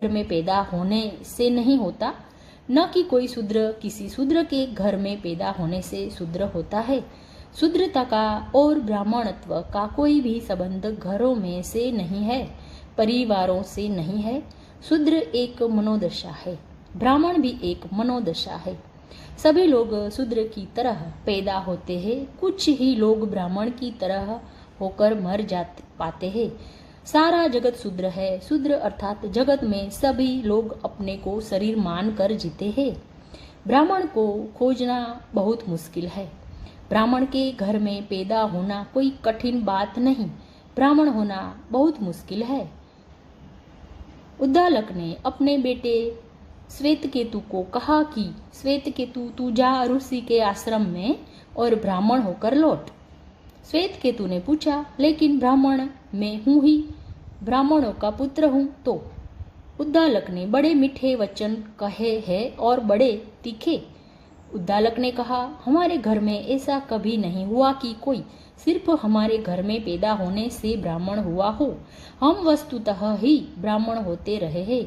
घर में पैदा होने से नहीं होता, न कि कोई शूद्र किसी शूद्र के घर में पैदा होने से शूद्र होता है। शूद्रता का और ब्राह्मणत्व का कोई भी संबंध घरों में से नहीं है, परिवारों से नहीं है। शूद्र एक मनोदशा है, ब्राह्मण भी एक मनोदशा है। सभी लोग शूद्र की तरह पैदा होते हैं, कुछ ही लोग ब्राह्मण की तरह होकर मर जाते पाते हैं। सारा जगत शूद्र है। शूद्र अर्थात जगत में सभी लोग अपने को शरीर मान कर जीते हैं। ब्राह्मण को खोजना बहुत मुश्किल है। ब्राह्मण के घर में पैदा होना कोई कठिन बात नहीं, ब्राह्मण होना बहुत मुश्किल है। उद्दालक ने अपने बेटे श्वेतकेतु को कहा कि श्वेतकेतु तू जा ऋषि के आश्रम में और ब्राह्मण होकर लौट। श्वेतकेतु ने पूछा, लेकिन ब्राह्मण मैं हूं ही, ब्राह्मणों का पुत्र हूं तो। उद्दालक ने बड़े मीठे वचन कहे हैं और बड़े तीखे। उद्दालक ने कहा, हमारे घर में ऐसा कभी नहीं हुआ कि कोई सिर्फ हमारे घर में पैदा होने से ब्राह्मण हुआ हो। हम वस्तुतः ही ब्राह्मण होते रहे हैं।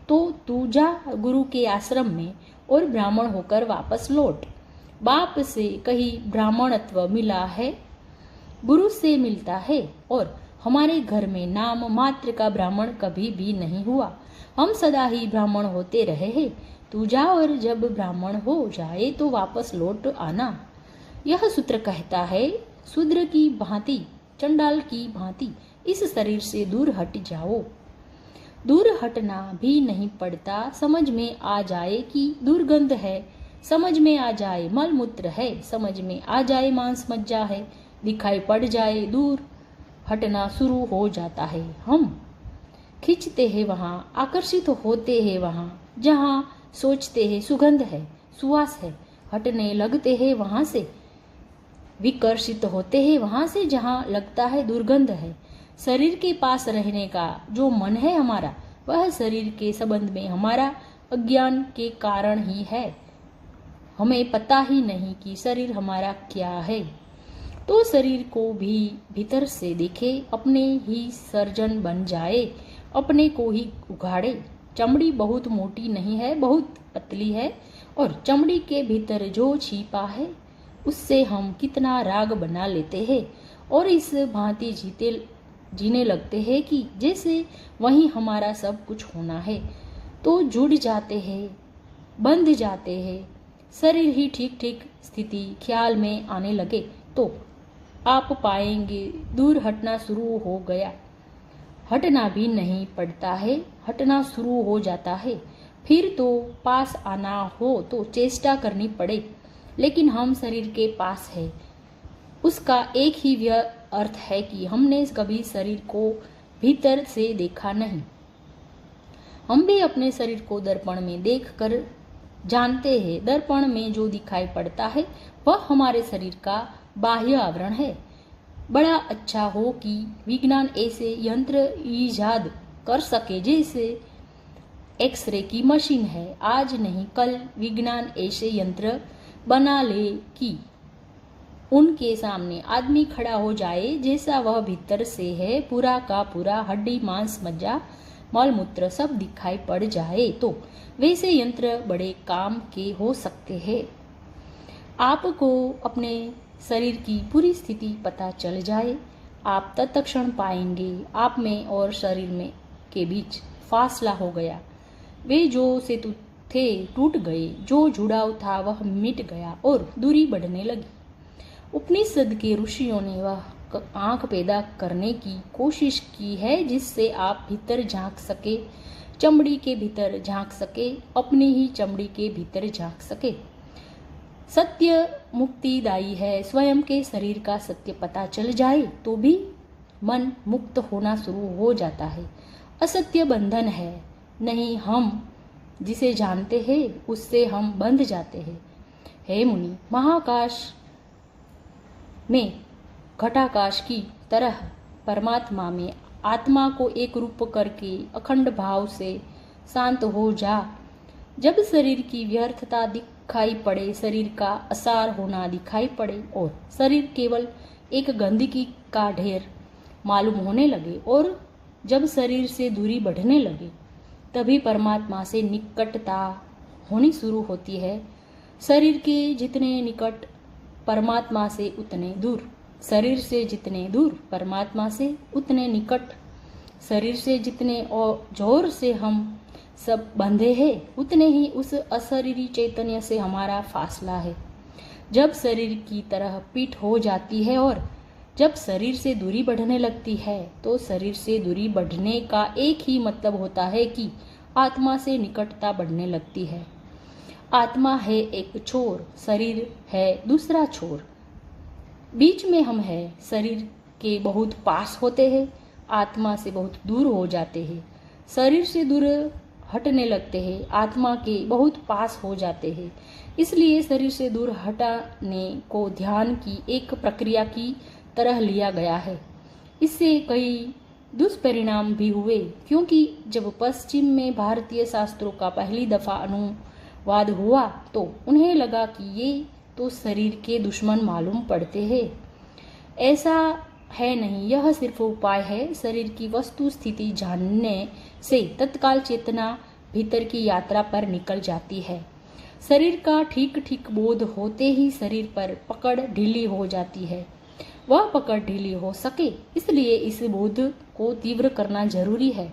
तो तू जा गुरु के आश्रम में और ब्राह्मण होकर वापस लौट। बाप से कहीं ब्राह्मणत्व मिला है, गुरु से मिलता है, और हमारे घर में नाम मात्र का ब्राह्मण कभी भी नहीं हुआ। हम सदा ही ब्राह्मण होते रहे हैं। तू जा और जब ब्राह्मण हो जाए तो वापस लौट आना। यह सूत्र कहता है, शूद्र की भांति, चंडाल की भांति इस शरीर से दूर हट जाओ। दूर हटना भी नहीं पड़ता। समझ में आ जाए कि दुर्गंध है, समझ में आ जाए मलमूत्र है, समझ में आ जाए मांस मज्जा है, दिखाई पड़ जाए, दूर हटना शुरू हो जाता है। हम खींचते हैं वहां, आकर्षित होते हैं वहां जहां सोचते हैं सुगंध है, सुवास है, हटने लगते हैं वहां से, विकर्षित होते हैं वहां से जहां लगता है दुर्गंध है। शरीर के पास रहने का जो मन है हमारा, वह शरीर के संबंध में हमारा अज्ञान के कारण ही है। हमें पता ही नहीं कि शरीर हमारा क्या है। तो शरीर को भी भीतर से देखे, अपने ही सर्जन बन जाए, अपने को ही उघाड़े। चमड़ी बहुत मोटी नहीं है, बहुत पतली है, और चमड़ी के भीतर जो छिपा है उससे हम कितना राग बना लेते हैं और इस भांति जीने लगते हैं कि जैसे वही हमारा सब कुछ होना है। तो जुड़ जाते हैं, बंध जाते हैं। शरीर ही ठीक ठीक स्थिति ख्याल में आने लगे तो आप पाएंगे दूर हटना शुरू हो गया। हटना भी नहीं पड़ता है, हटना शुरू हो जाता है। फिर तो पास आना हो तो चेष्टा करनी पड़े, लेकिन हम शरीर के पास है। उसका एक ही अर्थ है कि हमने कभी शरीर को भीतर से देखा नहीं। हम भी अपने शरीर को दर्पण में देखकर जानते हैं। दर्पण में जो दिखाई पड़ता है वह हमारे शरीर का बाह्य आवरण है। बड़ा अच्छा हो कि विज्ञान ऐसे यंत्र ईजाद कर सके जैसे एक्सरे की मशीन है। आज नहीं कल विज्ञान ऐसे यंत्र बना ले कि उनके सामने आदमी खड़ा हो जाए जैसा वह भीतर से है, पूरा का पूरा हड्डी मांस मज्जा मल मूत्र सब दिखाई पड़ जाए। तो वैसे यंत्र बड़े काम के हो सकते हैं। आपको अपने शरीर की पूरी स्थिति पता चल जाए, आप तत्क्षण पाएंगे आप में और शरीर में के बीच फासला हो गया। वे जो सेतु थे टूट गए, जो जुड़ाव था वह मिट गया और दूरी बढ़ने लगी। उपनिषद के ऋषियों ने वह आंख पैदा करने की कोशिश की है जिससे आप भीतर झांक सके, चमड़ी के भीतर झांक सके, अपनी ही चमड़ी के भीतर झांक सके। सत्य मुक्तिदायी है। स्वयं के शरीर का सत्य पता चल जाए तो भी मन मुक्त होना शुरू हो जाता है। असत्य बंधन है, नहीं हम जिसे जानते हैं उससे हम बंध जाते हैं। हे मुनि, महाकाश में घटाकाश की तरह परमात्मा में आत्मा को एक रूप करके अखंड भाव से शांत हो जा। जब शरीर की व्यर्थता दिखाई पड़े, शरीर का असार होना दिखाई पड़े और शरीर केवल एक गंदगी का ढेर मालूम होने लगे और जब शरीर से दूरी बढ़ने लगे, तभी परमात्मा से निकटता होनी शुरू होती है। शरीर के जितने निकट परमात्मा से उतने दूर, शरीर से जितने दूर परमात्मा से उतने निकट। शरीर से जितने और जोर से हम सब बंधे हैं, उतने ही उस अशरीरी चैतन्य से हमारा फासला है। जब शरीर की तरह पीठ हो जाती है और जब शरीर से दूरी बढ़ने लगती है, तो शरीर से दूरी बढ़ने का एक ही मतलब होता है कि आत्मा से निकटता बढ़ने लगती है। आत्मा है एक छोर, शरीर है दूसरा छोर, बीच में हम हैं। शरीर के बहुत पास होते हैं, आत्मा से बहुत दूर हो जाते हैं। शरीर से दूर हटने लगते हैं, आत्मा के बहुत पास हो जाते हैं। इसलिए शरीर से दूर हटाने को ध्यान की एक प्रक्रिया की तरह लिया गया है। इससे कई दुष्परिणाम भी हुए, क्योंकि जब पश्चिम में भारतीय शास्त्रों का पहली दफा अनुवाद हुआ तो उन्हें लगा कि ये तो शरीर के दुश्मन मालूम पड़ते हैं। ऐसा है नहीं, यह सिर्फ उपाय है। शरीर की वस्तु स्थिति जानने से तत्काल चेतना भीतर की यात्रा पर निकल जाती है। शरीर का ठीक ठीक बोध होते ही शरीर पर पकड़ ढीली हो जाती है। वह पकड़ ढीली हो सके इसलिए इस बोध को तीव्र करना जरूरी है।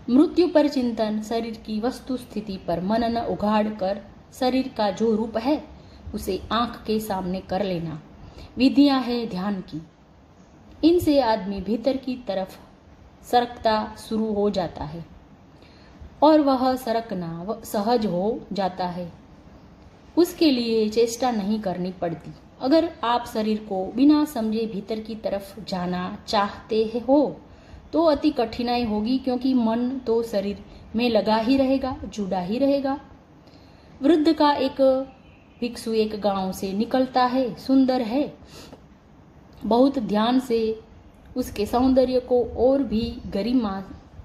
मृत्यु पर चिंतन, शरीर की वस्तु स्थिति पर मनन उघाड़ कर शरीर का जो रूप है उसे आंख के सामने कर लेना विधियां है ध्यान की। इनसे आदमी भीतर की तरफ सरकता शुरू हो जाता है और वह सरकना सहज हो जाता है। उसके लिए चेष्टा नहीं करनी पड़ती। अगर आप शरीर को बिना समझे भीतर की तरफ जाना चाहते हो तो अति कठिनाई होगी, क्योंकि मन तो शरीर में लगा ही रहेगा, जुड़ा ही रहेगा। वृद्ध का एक भिक्षु एक गांव से निकलता है, सुंदर है, बहुत ध्यान से उसके सौंदर्य को और भी गरिमा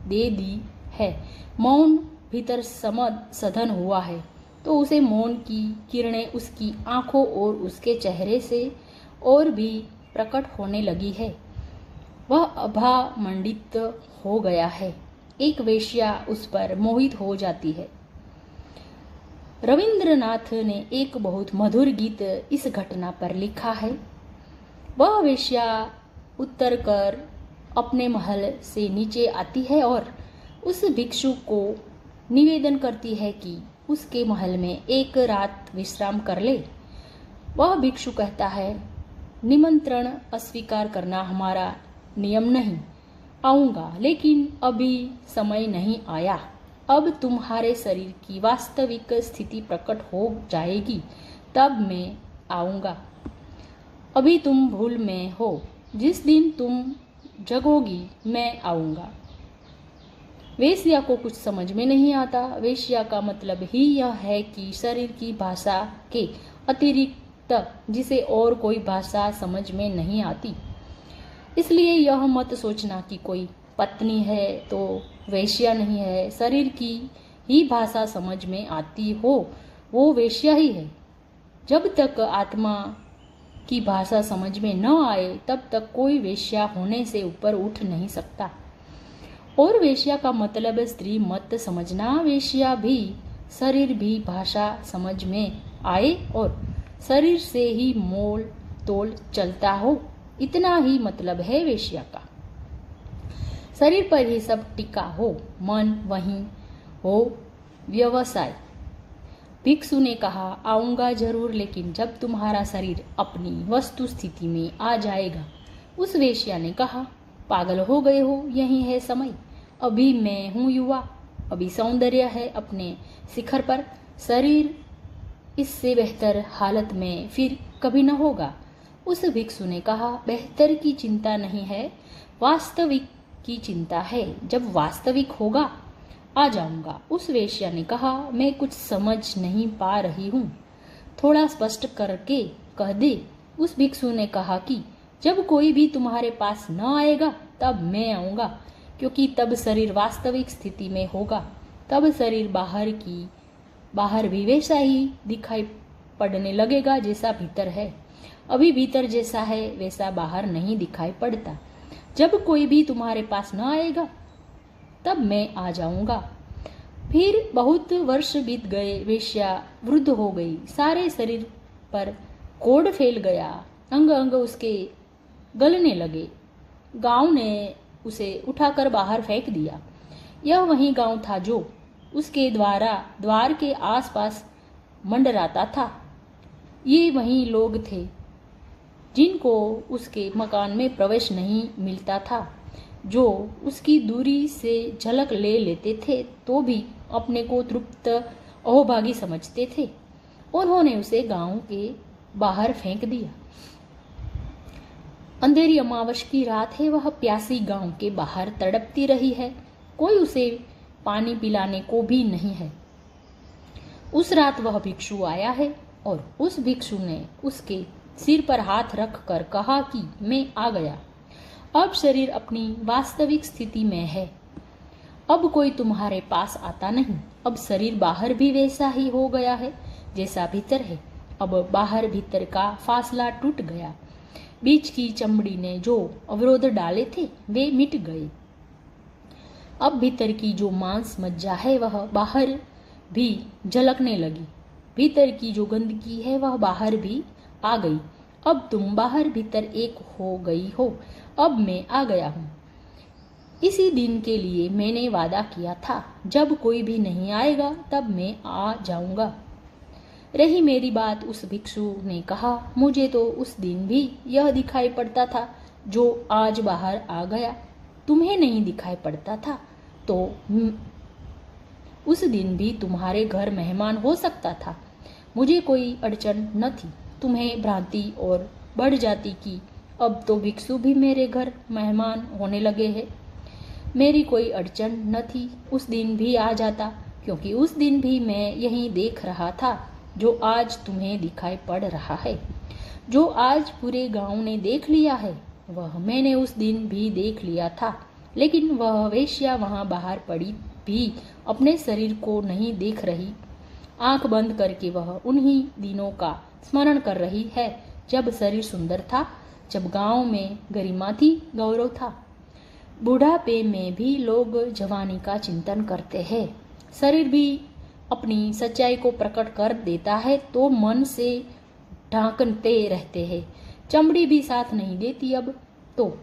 दे दी है। मौन भीतर सधन हुआ है तो उसे मौन की किरणें उसकी आंखों और उसके चेहरे से और भी प्रकट होने लगी है। वह अभामंडित हो गया है। एक वेश्या उस पर मोहित हो जाती है। रविंद्रनाथ ने एक बहुत मधुर गीत इस घटना पर लिखा है। वह वेश्या उतर कर अपने महल से नीचे आती है और उस भिक्षु को निवेदन करती है कि उसके महल में एक रात विश्राम कर ले। वह भिक्षु कहता है, निमंत्रण अस्वीकार करना हमारा नियम नहीं। आऊंगा, लेकिन अभी समय नहीं आया। अब तुम्हारे शरीर की वास्तविक स्थिति प्रकट हो जाएगी, तब मैं आऊंगा। अभी तुम भूल में हो। जिस दिन तुम जगोगी मैं आऊंगा। वेश्या को कुछ समझ में नहीं आता। वेश्या का मतलब ही यह है कि शरीर की भाषा के अतिरिक्त जिसे और कोई भाषा समझ में नहीं आती। इसलिए यह मत सोचना कि कोई पत्नी है तो वेश्या नहीं है। शरीर की ही भाषा समझ में आती हो वो वेश्या ही है। जब तक आत्मा की भाषा समझ में न आए तब तक कोई वेश्या होने से ऊपर उठ नहीं सकता। और वेश्या का मतलब स्त्री मत समझना। वेश्या भी शरीर भी भाषा समझ में आए और शरीर से ही मोल तोल चलता हो, इतना ही मतलब है वेश्या का। शरीर पर ही सब टिका हो, मन वहीं हो, व्यवसाय। भिक्षु ने कहा, आऊंगा जरूर, लेकिन जब तुम्हारा शरीर अपनी वस्तु स्थिति में आ जाएगा। उस वेश्या ने कहा, पागल हो गए हो, यही है समय। अभी मैं हूँ युवा, अभी सौंदर्य है अपने शिखर पर। शरीर इससे बेहतर हालत में फिर कभी न होगा। उस भिक्षु ने कहा, बेहतर की चिंता नहीं है, वास्तविक की चिंता है। जब वास्तविक होगा आ जाऊंगा। उस वेश्या ने कहा, मैं कुछ समझ नहीं पा रही हूँ, थोड़ा स्पष्ट करके कह दे। उस भिक्षु ने कहा कि जब कोई भी तुम्हारे पास न आएगा तब मैं आऊंगा, क्योंकि तब शरीर वास्तविक स्थिति में होगा। तब शरीर बाहर भी वैसा ही दिखाई पड़ने लगेगा जैसा भीतर है। अभी भीतर जैसा है वैसा बाहर नहीं दिखाई पड़ता। जब कोई भी तुम्हारे पास न आएगा तब मैं आ जाऊंगा। फिर बहुत वर्ष बीत गए। वेश्या वृद्ध हो गई, सारे शरीर पर कोढ़ फैल गया, अंग अंग उसके गलने लगे। गांव ने उसे उठाकर बाहर फेंक दिया। यह वही गांव था जो उसके द्वार के आसपास मंडराता था। ये वही लोग थे जिनको उसके मकान में प्रवेश नहीं मिलता था, जो उसकी दूरी से झलक ले लेते थे तो भी अपने को तृप्त अहोभागी समझते थे। उन्होंने उसे गांव के बाहर फेंक दिया। अंधेरी अमावस की रात है। वह प्यासी गांव के बाहर तड़पती रही है। कोई उसे पानी पिलाने को भी नहीं है। उस रात वह भिक्षु आया है और उस भिक्षु ने उसके सिर पर हाथ रख कर कहा कि मैं आ गया। अब शरीर अपनी वास्तविक स्थिति में है। अब कोई तुम्हारे पास आता नहीं। अब शरीर बाहर भी वैसा ही हो गया है जैसा भीतर है। अब बाहर भीतर का फासला टूट गया। बीच की चमड़ी ने जो अवरोध डाले थे वे मिट गए। अब भीतर की जो मांस मज्जा है वह बाहर भी झलकने लगी। भीतर की जो गंदगी है वह बाहर भी आ गई। अब तुम बाहर भीतर एक हो गई हो। अब मैं आ गया हूँ। इसी दिन के लिए मैंने वादा किया था। जब कोई भी नहीं आएगा तब मैं आ जाऊंगा। रही मेरी बात, उस भिक्षु ने कहा, मुझे तो उस दिन भी यह दिखाई पड़ता था जो आज बाहर आ गया। तुम्हें नहीं दिखाई पड़ता था तो उस दिन भी तुम्हारे घर मेहमान हो सकता था। मुझे कोई अड़चन न थी। तुम्हें भ्रांति और बढ़ जाती कि अब तो भिक्षु भी मेरे घर मेहमान होने लगे हैं। मेरी कोई अड़चन न थी। उस दिन भी आ जाता, क्योंकि उस दिन भी मैं यही देख रहा था जो आज तुम्हें दिखाई पड़ रहा है। जो आज पूरे गांव ने देख लिया है वह मैंने उस दिन भी देख लिया था। लेकिन वह वेश्या वहां बाहर पड़ी भी अपने शरीर को नहीं देख रही। आंख बंद करके वह उन्हीं दिनों का स्मरण कर रही है जब शरीर सुंदर था, जब गांव में गरिमा थी, गौरव था। बुढ़ापे में भी लोग जवानी का चिंतन करते हैं। शरीर भी अपनी सच्चाई को प्रकट कर देता है तो मन से ढांकते रहते हैं। चमड़ी भी साथ नहीं देती अब तो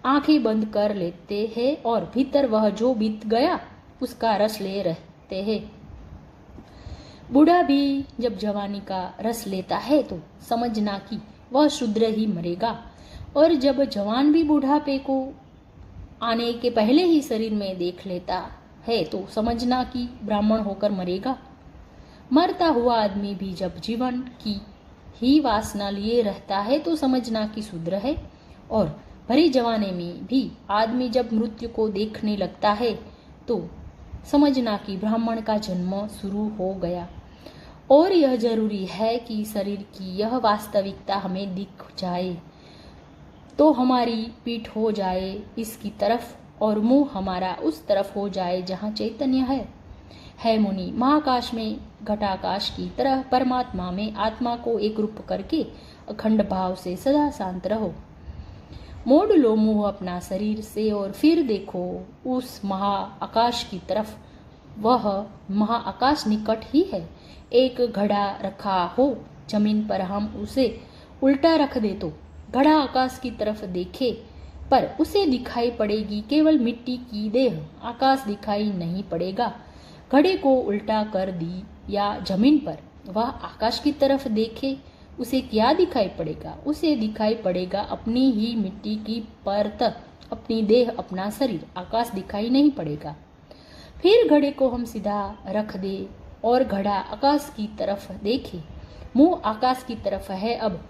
आंखें बंद कर लेते हैं और भीतर वह जो बीत गया उसका रस ले रहते हैं। बूढ़ा भी जब जवानी का रस लेता है तो समझना कि वह शूद्र ही मरेगा, और जब जवान भी बुढ़ापे को आने के पहले ही शरीर में देख लेता है तो समझना कि ब्राह्मण होकर मरेगा। मरता हुआ आदमी भी जब जीवन की ही वासना लिए रहता है तो समझना कि शूद्र है, और भरी जवानी में भी आदमी जब मृत्यु को देखने लगता है तो समझना कि ब्राह्मण का जन्म शुरू हो गया। और यह जरूरी है कि शरीर की यह वास्तविकता हमें दिख जाए तो हमारी पीठ हो जाए इसकी तरफ और मुंह हमारा उस तरफ हो जाए जहाँ चैतन्य है मुनि। महाकाश में घटाकाश की तरह परमात्मा में आत्मा को एक रूप करके अखंड भाव से सदा शांत रहो। मोड़ लो मुंह अपना शरीर से और फिर देखो उस महाआकाश की तरफ। वह महाआकाश निकट ही है। एक घड़ा रखा हो जमीन पर, हम उसे उल्टा रख दे तो घड़ा आकाश की तरफ देखे पर उसे दिखाई पड़ेगी केवल मिट्टी की देह, आकाश दिखाई नहीं पड़ेगा। घड़े को उल्टा कर दी या जमीन पर वह आकाश की तरफ देखे, उसे क्या दिखाई पड़ेगा? उसे दिखाई पड़ेगा अपनी ही मिट्टी की परत, अपनी देह, अपना शरीर। आकाश दिखाई नहीं पड़ेगा। फिर घड़े को हम सीधा रख दे और घड़ा आकाश की तरफ देखे, मुंह आकाश की तरफ है अब,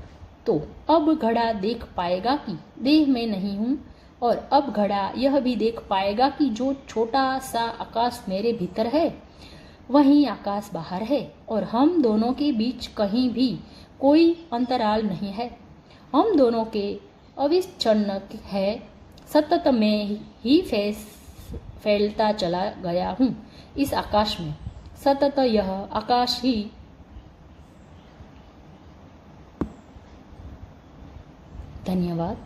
तो अब घड़ा देख पाएगा कि देह में नहीं हूं, और अब घड़ा यह भी देख पाएगा कि जो छोटा सा आकाश मेरे भीतर है वहीं आकाश बाहर है, और हम दोनों के बीच कहीं भी कोई अंतराल नहीं है। हम दोनों के अविच्छिन्न है। सतत में ही फैलता चला गया हूँ इस आकाश में। सतत यह आकाश ही धन्यवाद।